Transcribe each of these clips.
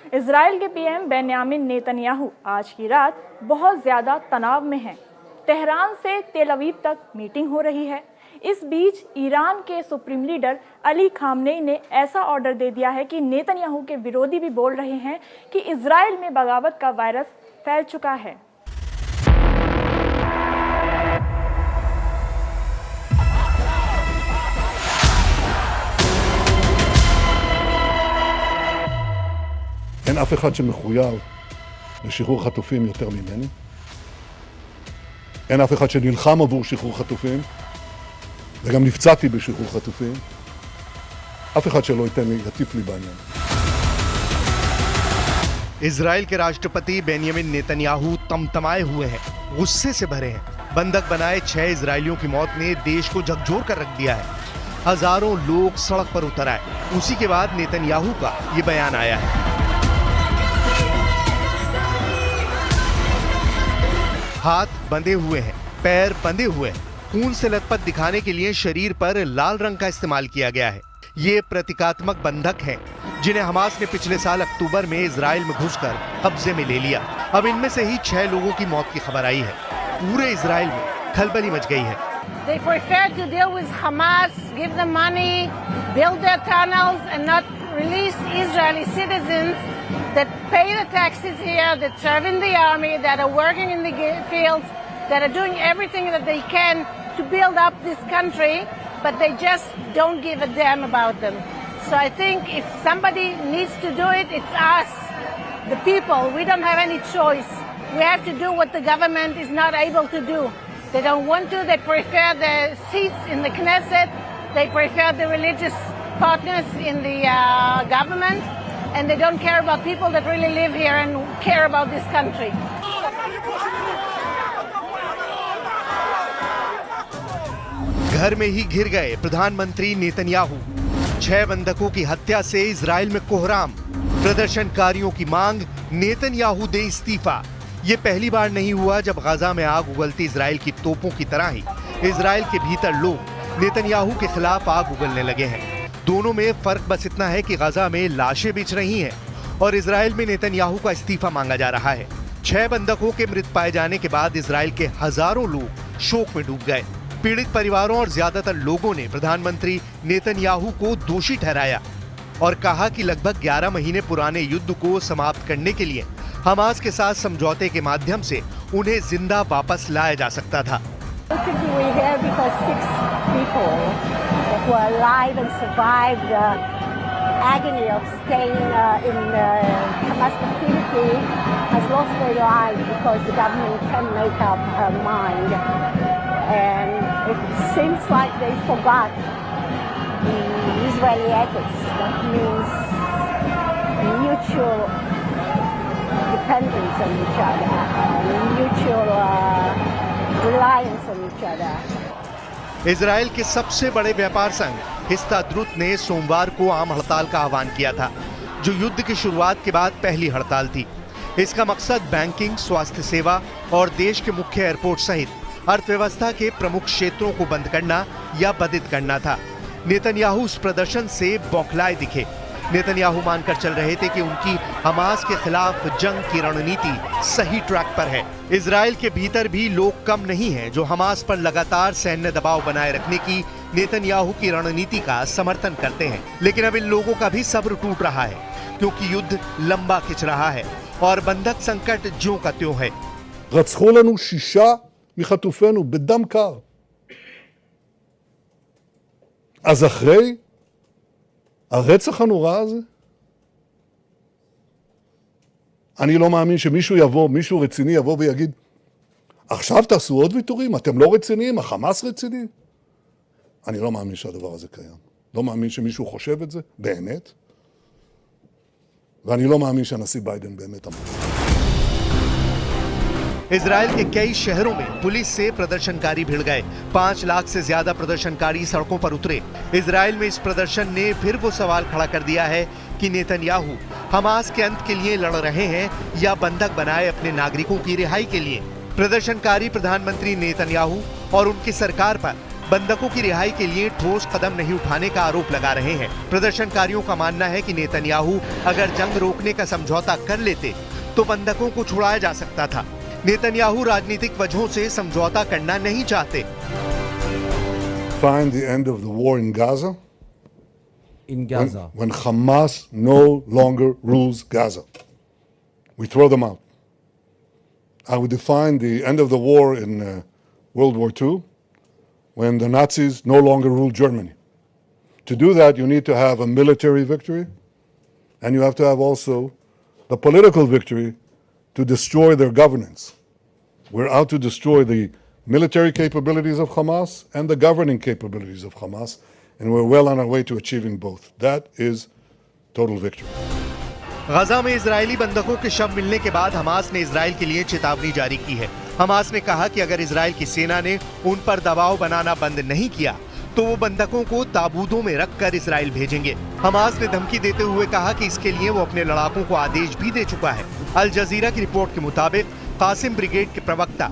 Israel के PM Benjamin Netanyahu आज की रात बहुत ज़्यादा तनाव में हैं। तेहरान से तेल अवीव तक मीटिंग हो रही है। इस बीच ईरान के सुप्रीम लीडर अली खामनेई ने ऐसा ऑर्डर दे दिया है कि नेतन्याहू के विरोधी भी बोल रहे हैं कि इजराइल में बगावत का वायरस फैल चुका है। אין אף אחד שמחויב לשחרור חטופים יותר ממני. אין אף אחד שנלחם עבור שחרור חטופים, וגם נפצעתי בשחרור חטופים. אף אחד שלא ייתן לי, יטיף לי בעניין. इजराइल के राष्ट्रपति बेन्यामिन नेतन्याहू तमतमाए हुए हैं, गुस्से से भरे हैं। बंधक बनाए 6 इजरायलियों की मौत ने देश को झकझोर कर रख दिया है। हजारों लोग सड़क पर उतर आए। उसी के बाद नेतन्याहू का ये बयान आया है। हाथ बंधे हुए हैं, पैर बंधे हुए हैं। खून से लथपथ दिखाने के लिए शरीर पर लाल रंग का इस्तेमाल किया गया है। ये प्रतीकात्मक बंधक हैं, जिन्हें हमास ने पिछले साल अक्टूबर में इजराइल में घुसकर कब्जे में ले लिया। अब इनमें से ही 6 लोगों की मौत की खबर आई है। पूरे इजराइल में खलबली मच गई है। They prefer to deal with Hamas, give them money, build their tunnels, and not release Israeli citizens that pay the taxes here, that serve in the army, that are working in the fields, that are doing everything that they can to build up this country, but they just don't give a damn about them. So I think if somebody needs to do it, it's us, the people. We don't have any choice. We have to do what the government is not able to do. They don't want to. They prefer the seats in the Knesset. They prefer the religious partners in the government. And they don't care about people that really live here and care about this country. घर में ही घिर गए प्रधानमंत्री Netanyahu. 6 बंधकों की हत्या से Israel में कोहराम। प्रदर्शनकारियों की मांग, नेतन्याहू दे इस्तीफा। ये पहली बार नहीं हुआ जब गाजा में आग उगलती इजराइल की तोपों की तरह ही इजराइल के भीतर लोग नेतन्याहू के खिलाफ आग उगलने लगे हैं। दोनों में फर्क बस इतना है कि गाजा में लाशें बिछ रही हैं और इजराइल में नेतन्याहू का इस्तीफा मांगा जा रहा है। 6 बंधकों के मृत पाए जाने के बाद इजराइल के हजारों लोग शोक में डूब गए। पीड़ित परिवारों और ज्यादातर लोगों ने प्रधानमंत्री नेतन्याहू को दोषी ठहराया और कहा कि लगभग 11 महीने पुराने युद्ध को समाप्त करने के लिए हमास के साथ समझौते के माध्यम से उन्हें जिंदा वापस लाया जा सकता था। who are alive and survived the agony of staying in Hamas captivity has lost their lives because the government can't make up her mind. And it seems like they forgot the Israeli ethics. That means mutual dependence on each other, mutual reliance on each other. Israel के सबसे बड़े व्यापार संघ Histadrut ने सोमवार को आम हड़ताल का आह्वान किया था, जो युद्ध की शुरुआत के बाद पहली हड़ताल थी। इसका मकसद बैंकिंग, स्वास्थ्य सेवा और देश के मुख्य एयरपोर्ट सहित अर्थव्यवस्था के प्रमुख क्षेत्रों को बंद करना या बाधित करना था। नेतन्याहू उस प्रदर्शन से बौखलाए दिखे। नेतन्याहू मानकर चल रहे थे कि उनकी हमास के खिलाफ जंग की रणनीति सही ट्रैक पर है। इजराइल के भीतर भी लोग कम नहीं हैं जो हमास पर लगातार सैन्य दबाव बनाए रखने की नेतन्याहू की रणनीति का समर्थन करते हैं। लेकिन अब इन लोगों का भी सब्र टूट रहा है, क्योंकि युद्ध लंबा खिंच रहा है और बंधक संकट ज्यों का त्यों है। רצחו לנו 6 מחטופינו בדם קר. אז אחרי הרצח הנורא הזה, אני לא מאמין שמישהו יבוא, מישהו רציני יבוא ויגיד, עכשיו תעשו עוד ויתורים, אתם לא רציניים, החמאס רציני. אני לא מאמין שהדבר הזה קיים. לא מאמין שמישהו חושב את זה, באמת. ואני לא מאמין שהנשיא ביידן באמת אמר. इजराइल के कई शहरों में पुलिस से प्रदर्शनकारी भिड़ गए। 5 लाख से ज्यादा प्रदर्शनकारी सड़कों पर उतरे। इजराइल में इस प्रदर्शन ने फिर वो सवाल खड़ा कर दिया है कि नेतन्याहू हमास के अंत के लिए लड़ रहे हैं या बंधक बनाए अपने नागरिकों की रिहाई के लिए। प्रदर्शनकारी प्रधानमंत्री नेतन्याहू और उनकी सरकार पर बंधकों की रिहाई के लिए ठोस कदम नहीं उठाने का आरोप लगा रहे हैं। प्रदर्शनकारियों का मानना है कि नेतन्याहू अगर जंग रोकने का समझौता कर लेते तो बंधकों को छुड़ाया जा सकता था। नेतन्याहू राजनीतिक वजहों से समझौता करना नहीं चाहते। Find the end of the war in Gaza. In Gaza. When Hamas no longer rules Gaza, we throw them out. I would define the end of the war in World War II when the Nazis no longer rule Germany. To do that, you need to have a military victory, and you have to have also the political victory to destroy their governance. We're out to destroy the military capabilities of Hamas and the governing capabilities of Hamas, and we're well on our way to achieving both. That is total victory. गजा में Israeli बंधकों के शव मिलने के बाद Hamas ने Israel के लिए चेतावनी जारी की है। हमास ने कहा कि अगर इजरायल की सेना ने उन पर दबाव बनाना बंद नहीं किया तो वो बंधकों को ताबूतों में रखकर इजरायल भेजेंगे। हमास ने धमकी देते हुए कहा कि इसके लिए वो अपने लड़ाकों को आदेश भी दे चुका है। अल जजीरा की रिपोर्ट के मुताबिक कासिम ब्रिगेड के प्रवक्ता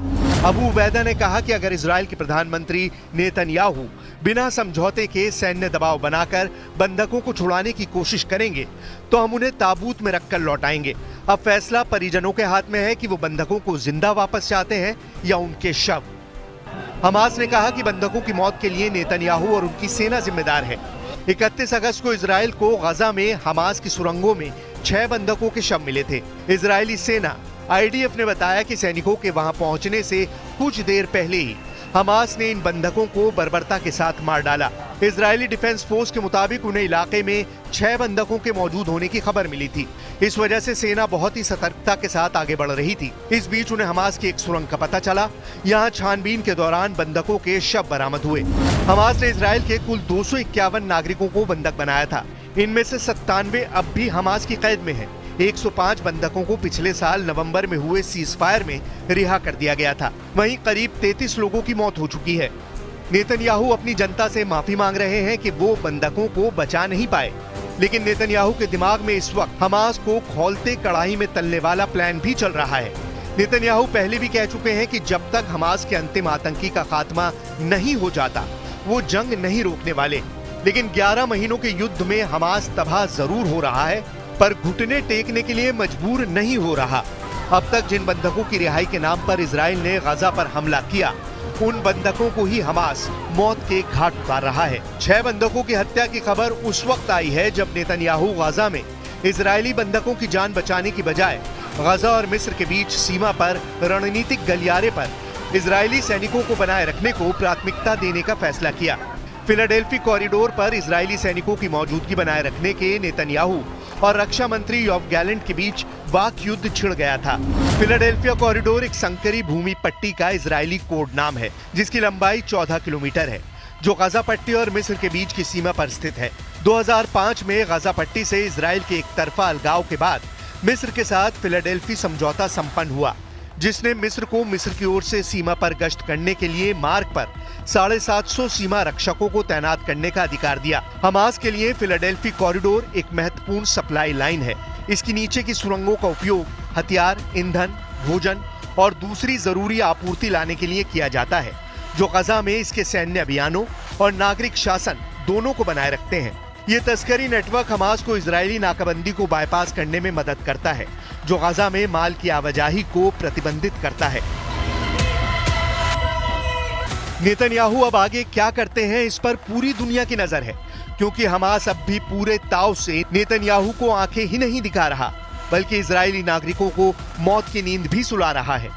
अबू उबैदा ने कहा कि अगर इजरायल के प्रधानमंत्री नेतन्याहू बिना समझौते के सैन्य दबाव बनाकर बंधकों को छुड़ाने की कोशिश करेंगे तो हम उन्हें ताबूत में रखकर लौटाएंगे। अब फैसला परिजनों के हाथ में है कि वो बंधकों को जिंदा वापस चाहते हैं या उनके शव। हमास ने कहा कि बंधकों की मौत के लिए नेतन्याहू और उनकी सेना जिम्मेदार है। 31 अगस्त को इजरायल को गजा में हमास की सुरंगों में 6 बंधकों के शव मिले थे। इजरायली सेना IDF ने बताया कि सैनिकों के वहां पहुंचने से कुछ देर पहले ही हमास ने इन बंधकों को बर्बरता के साथ मार डाला। इजरायली डिफेंस फोर्स के मुताबिक उन्हें इलाके में 6 बंधकों के मौजूद होने की खबर मिली थी। इस वजह से सेना बहुत ही सतर्कता के साथ आगे बढ़ रही थी। इस बीच उन्हें हमास की एक सुरंग का पता चला। यहाँ छानबीन के दौरान बंधकों के शव बरामद हुए। हमास ने इजरायल के कुल 251 नागरिकों को बंधक बनाया था। इनमें से 97 अब भी हमास की कैद में है। 105 बंधकों को पिछले साल नवंबर में हुए सीज फायर में रिहा कर दिया गया था। वहीं करीब 33 लोगों की मौत हो चुकी है। नेतन्याहू अपनी जनता से माफी मांग रहे हैं कि वो बंधकों को बचा नहीं पाए, लेकिन नेतन्याहू के दिमाग में इस वक्त हमास को खौलते कड़ाही में तलने वाला प्लान भी चल रहा है। नेतन्याहू पहले भी कह चुके हैं कि जब तक हमास के अंतिम आतंकी का खात्मा नहीं हो जाता वो जंग नहीं रोकने वाले। लेकिन 11 महीनों के युद्ध में हमास तबाह जरूर हो रहा है पर घुटने टेकने के लिए मजबूर नहीं हो रहा। अब तक जिन बंधकों की रिहाई के नाम पर इजराइल ने गजा पर हमला किया उन बंधकों को ही हमास मौत के घाट उतार रहा है। 6 बंधकों की हत्या की खबर उस वक्त आई है जब नेतन्याहू गजा में इजरायली बंधकों की जान बचाने की बजाय गजा और मिस्र के बीच सीमा पर रणनीतिक गलियारे पर इजरायली सैनिकों को बनाए रखने को प्राथमिकता देने का फैसला किया। फिलाडेल्फी कॉरिडोर पर इजरायली सैनिकों की मौजूदगी बनाए रखने के नेतन्याहू और रक्षा मंत्री योव गैलेंट के बीच वाक युद्ध छिड़ गया था। फिलाडेल्फिया कॉरिडोर एक संकरी भूमि पट्टी का इजरायली कोड नाम है जिसकी लंबाई 14 किलोमीटर है जो गजा पट्टी और मिस्र के बीच की सीमा पर स्थित है। 2005 में गजा पट्टी से इजरायल के एक तरफा अलगाव के बाद मिस्र के साथ फिलाडेल्फी समझौता संपन्न हुआ जिसने मिस्र को मिस्र की ओर से सीमा पर गश्त करने के लिए मार्ग पर 750 सीमा रक्षकों को तैनात करने का अधिकार दिया। हमास के लिए फिलाडेल्फी कॉरिडोर एक महत्वपूर्ण सप्लाई लाइन है। इसकी नीचे की सुरंगों का उपयोग हथियार, ईंधन, भोजन और दूसरी जरूरी आपूर्ति लाने के लिए किया जाता है जो गजा में इसके सैन्य अभियानों और नागरिक शासन दोनों को बनाए रखते हैं। ये तस्करी नेटवर्क हमास को इजरायली नाकाबंदी को बाईपास करने में मदद करता है जो गजा में माल की आवाजाही को प्रतिबंधित करता है। नेतन्याहू अब आगे क्या करते हैं इस पर पूरी दुनिया की नजर है क्योंकि हमास अब भी पूरे ताव से नेतन्याहू को आंखें ही नहीं दिखा रहा बल्कि इजरायली नागरिकों को मौत की नींद भी सुला रहा है।